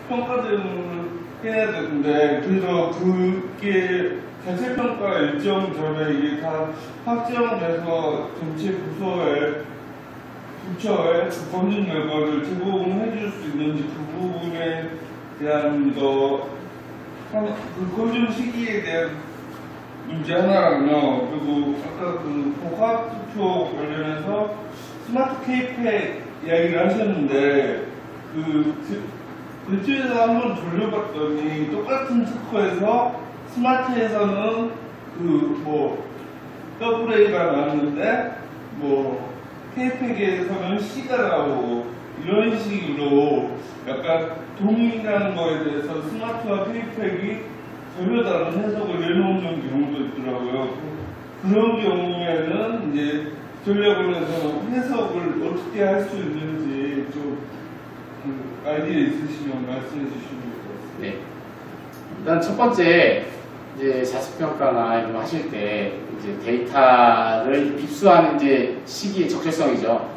평가대응을 해야 되는데, 그래서 그게 자체평가 일정 전에 이게 다 확정돼서 전체 부처에 검증 결과를 제공해 줄 수 있는지 그 부분에 대한 그 검증 시기에 대한 문제 하나랑요. 그리고 아까 그 복합투표 관련해서 스마트 K팩 이야기를 하셨는데, 그쪽에서 한번 돌려봤더니 똑같은 특허에서 스마트에서는 더블 A가 나왔는데 K팩에서는 C가 나오고 이런 식으로 약간 동일한 거에 대해서 스마트와 K팩이 전혀 다른 해석을 내놓는 경우도 있더라고요. 그런 경우에는 이제 전략원에서 해석을 어떻게 할 수 있는지 좀 아이디어 있으시면 말씀해 주시면 될 것 같습니다. 네. 일단 첫 번째, 이제 자체평가나 이런 거 하실 때 이제 데이터를 입수하는 이제 시기의 적절성이죠.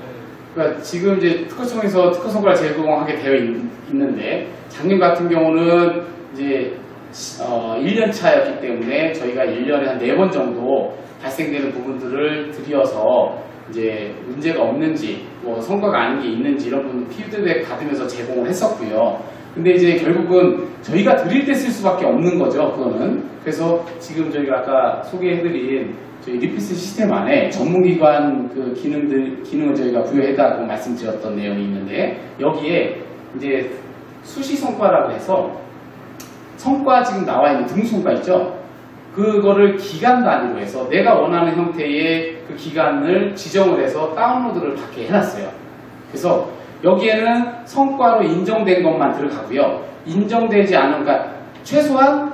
그러니까 지금 이제 특허청에서 특허 성과를 제공하게 되어 있는데, 작년 같은 경우는 이제 1년 차였기 때문에 저희가 1년에 한 4번 정도 발생되는 부분들을 들여서 이제 문제가 없는지, 성과가 아닌 게 있는지 이런 부분 피드백 받으면서 제공을 했었고요. 근데 이제 결국은 저희가 드릴 때 쓸 수밖에 없는 거죠, 그거는. 그래서 지금 저희가 아까 소개해드린 저희 리피스 시스템 안에 전문기관 그 기능을 저희가 부여했다고 말씀드렸던 내용이 있는데, 여기에 이제 수시 성과라고 해서 성과 지금 나와 있는 등수성과 있죠? 그거를 기간 단위로 해서 내가 원하는 형태의 그 기간을 지정을 해서 다운로드를 받게 해놨어요. 그래서 여기에는 성과로 인정된 것만 들어가고요. 인정되지 않은, 그러니까 최소한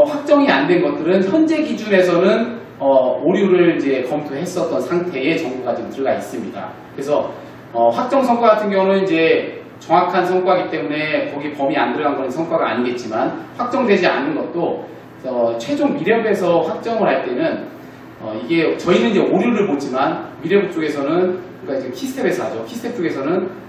확정이 안 된 것들은 현재 기준에서는 오류를 이제 검토했었던 상태의 정보가 지금 들어가 있습니다. 그래서 확정 성과 같은 경우는 이제 정확한 성과이기 때문에 거기 범위 안 들어간 건 성과가 아니겠지만, 확정되지 않은 것도 최종 미래부에서 확정을 할 때는 이게 저희는 이제 오류를 보지만 미래부 쪽에서는, 그러니까 이제 키스텝에서 하죠. 키스텝 쪽에서는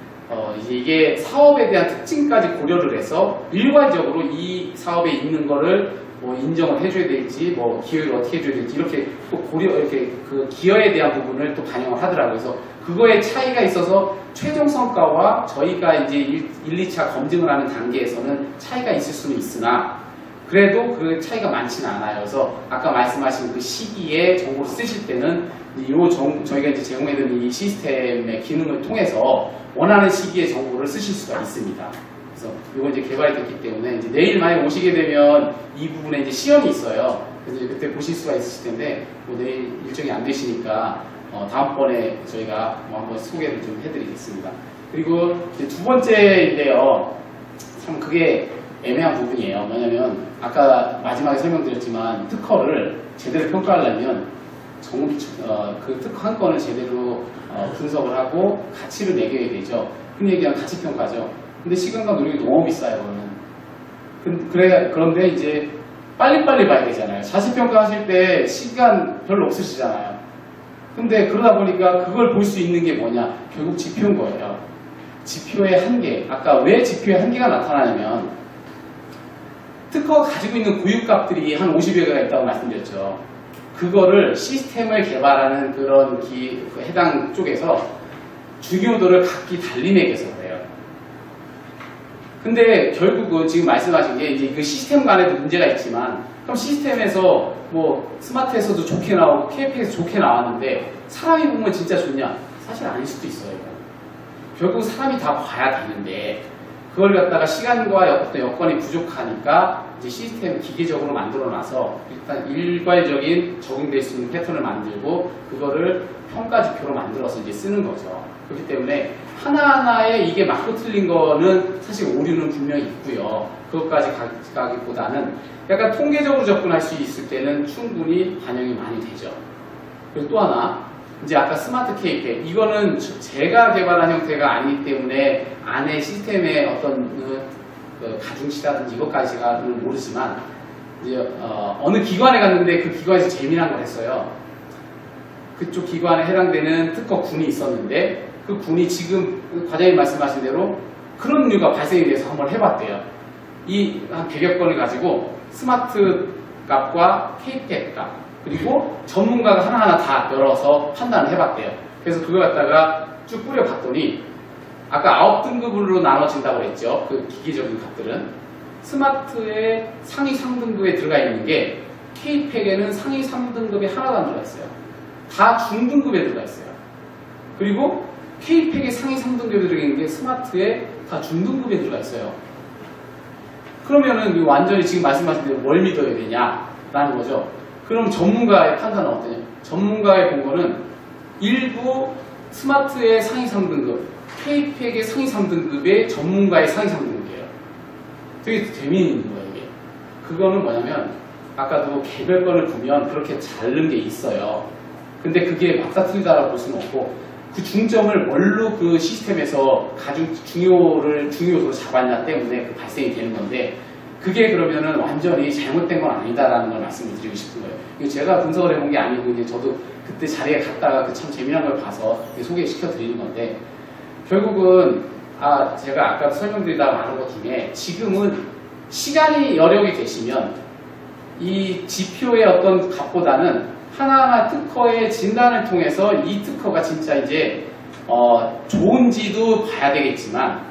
이제 이게 사업에 대한 특징까지 고려를 해서 일괄적으로 이 사업에 있는 거를 인정을 해줘야 될지, 기여를 어떻게 해줘야 될지 이렇게 또 이렇게 그 기여에 대한 부분을 또 반영을 하더라고요. 그래서 그거에 차이가 있어서 최종 성과와 저희가 이제 1, 2차 검증을 하는 단계에서는 차이가 있을 수는 있으나, 그래도 그 차이가 많지는 않아요. 그래서 아까 말씀하신 그 시기에 정보를 쓰실 때는 저희가 이제 제공해드린 이 시스템의 기능을 통해서 원하는 시기에 정보를 쓰실 수가 있습니다. 그래서 이거 이제 개발이 됐기 때문에 이제 내일 만에 오시게 되면 이 부분에 이제 시험이 있어요. 그래서 이제 그때 보실 수가 있으실 텐데, 내일 일정이 안 되시니까 다음번에 저희가 한번 소개를 좀 해드리겠습니다. 그리고 이제 두 번째인데요. 참 그게 애매한 부분이에요. 왜냐면 아까 마지막에 설명드렸지만 특허를 제대로 평가하려면 그 특허 한 건을 제대로 분석을 하고 가치를 매겨야 되죠. 흔히 얘기하는 가치평가죠. 근데 시간과 노력이 너무 비싸요, 그거는. 그런데 이제 빨리빨리 봐야 되잖아요. 자체평가 하실 때 시간 별로 없으시잖아요. 근데 그러다 보니까 그걸 볼 수 있는 게 뭐냐? 결국 지표인 거예요. 지표의 한계. 아까 왜 지표의 한계가 나타나냐면, 특허가 가지고 있는 고유값들이 한 50여 개가 있다고 말씀드렸죠. 그거를 시스템을 개발하는 그런 그 해당 쪽에서 중요도를 각기 달리 매겨서 그래요. 근데 결국은 지금 말씀하신 게 이제 그 시스템 간에도 문제가 있지만, 그럼 시스템에서 스마트에서도 좋게 나오고 KP에서 좋게 나왔는데 사람이 보면 진짜 좋냐? 사실 아닐 수도 있어요. 결국 사람이 다 봐야 되는데, 그걸 갖다가 시간과 어떤 여건이 부족하니까 이제 시스템 기계적으로 만들어놔서 일단 일괄적인 적용될 수 있는 패턴을 만들고 그거를 평가 지표로 만들어서 이제 쓰는 거죠. 그렇기 때문에 하나하나에 이게 맞고 틀린 거는 사실 오류는 분명히 있고요. 그것까지 가기보다는 약간 통계적으로 접근할 수 있을 때는 충분히 반영이 많이 되죠. 그리고 또 하나, 이제 아까 스마트 K팩, 이거는 제가 개발한 형태가 아니기 때문에 안에 시스템의 어떤 가중치라든지 이것까지는 모르지만, 이제 어느 기관에 갔는데 그 기관에서 재미난 걸 했어요. 그쪽 기관에 해당되는 특허 군이 있었는데 그 군이 지금 과장님 말씀하신 대로 그런 이유가 발생이 돼서 한번 해봤대요. 이 한 100여 건을 가지고 스마트 값과 K팩 값 그리고 전문가가 하나하나 다 열어서 판단을 해봤대요. 그래서 그걸 갖다가 쭉 뿌려봤더니 아까 9등급으로 나눠진다고 했죠. 그 기계적인 값들은 스마트의 상위 3등급에 들어가 있는 게 K팩에는 상위 3등급에 하나도 안 들어가 있어요. 다 중등급에 들어가 있어요. 그리고 K팩의 상위 3등급에 들어가 있는 게 스마트에 다 중등급에 들어가 있어요. 그러면은 완전히 지금 말씀하신 대로 뭘 믿어야 되냐라는 거죠. 그럼 전문가의 판단은 어떠냐? 전문가의 본 거는 일부 스마트의 상위 3등급, K팩의 상위 3등급의 전문가의 상위 3등급이에요. 되게 재미있는 거예요, 이게. 그거는 뭐냐면, 아까도 개별 건을 보면 그렇게 자른 게 있어요. 근데 그게 막사틀리다라고 볼 수는 없고, 그 중점을 뭘로 그 시스템에서 가장 중요도로 잡았냐 때문에 그 발생이 되는 건데, 그게 그러면은 완전히 잘못된 건 아니다라는 걸 말씀을 드리고 싶은 거예요. 이거 제가 분석을 해본 게 아니고, 이제 저도 그때 자리에 갔다가 그 참 재미난 걸 봐서 소개시켜 드리는 건데, 결국은 제가 아까 설명드리다가 말한 것 중에 지금은 시간이 여력이 되시면 이 지표의 어떤 값보다는 하나하나 특허의 진단을 통해서 이 특허가 진짜 이제 좋은지도 봐야 되겠지만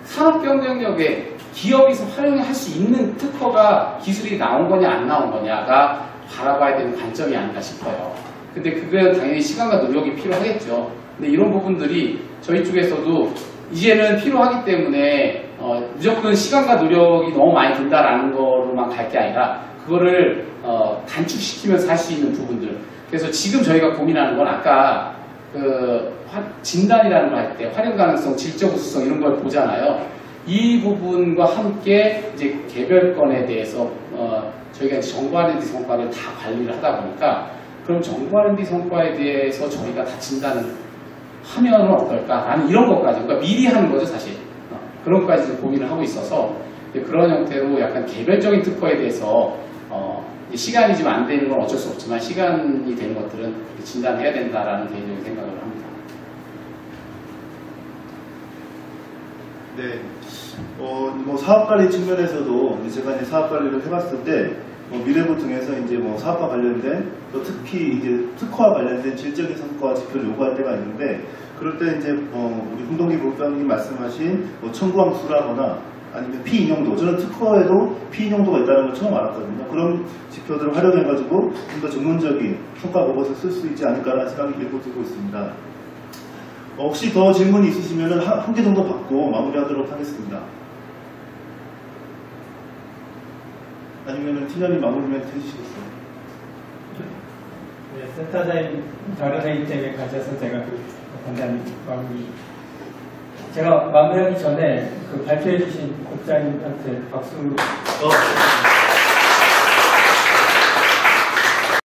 산업 경쟁력에 기업에서 활용할 수 있는 특허가 기술이 나온 거냐 안 나온 거냐가 바라봐야 되는 관점이 아닌가 싶어요. 근데 그건 당연히 시간과 노력이 필요하겠죠. 근데 이런 부분들이 저희 쪽에서도 이제는 필요하기 때문에 무조건 시간과 노력이 너무 많이 든다라는 거로만 갈 게 아니라 그거를 단축시키면서 할 수 있는 부분들. 그래서 지금 저희가 고민하는 건 아까 그 진단이라는 걸 할 때 활용 가능성, 질적 우수성 이런 걸 보잖아요. 이 부분과 함께 이제 개별 건에 대해서 저희가 이제 정보 R&D 성과를 다 관리를 하다 보니까 그럼 정보 R&D 성과에 대해서 저희가 다 진단을 하면 어떨까라는 이런 것까지, 그러니까 미리 하는 거죠 사실. 그런 것까지 고민을 하고 있어서 그런 형태로 약간 개별적인 특허에 대해서 시간이 좀 안 되는 건 어쩔 수 없지만 시간이 되는 것들은 진단해야 된다라는 개인적인 생각을 합니다. 네, 뭐 사업관리 측면에서도 제가 이제 사업관리를 해봤을 때 미래부 등에서 이제 뭐 사업과 관련된 또 특히 이제 특허와 관련된 질적인 성과 지표를 요구할 때가 있는데 그럴 때 이제 우리 홍동기 부장님 말씀하신 청구항 수라거나 아니면 피인용도, 저는 특허에도 피인용도가 있다는 걸 처음 알았거든요. 그런 지표들을 활용해가지고 좀 더 전문적인 성과 보고서를 쓸 수 있지 않을까라는 생각이 들고 있습니다. 혹시 더 질문이 있으시면 한 개 정도 받고 마무리하도록 하겠습니다. 아니면 팀장님 마무리 멘트 해주시겠어요? 네, 센터장님 다른 회의 때문에 가셔서 제가 간단히 제가 마무리하기 전에 그 발표해 주신 국장님한테 박수.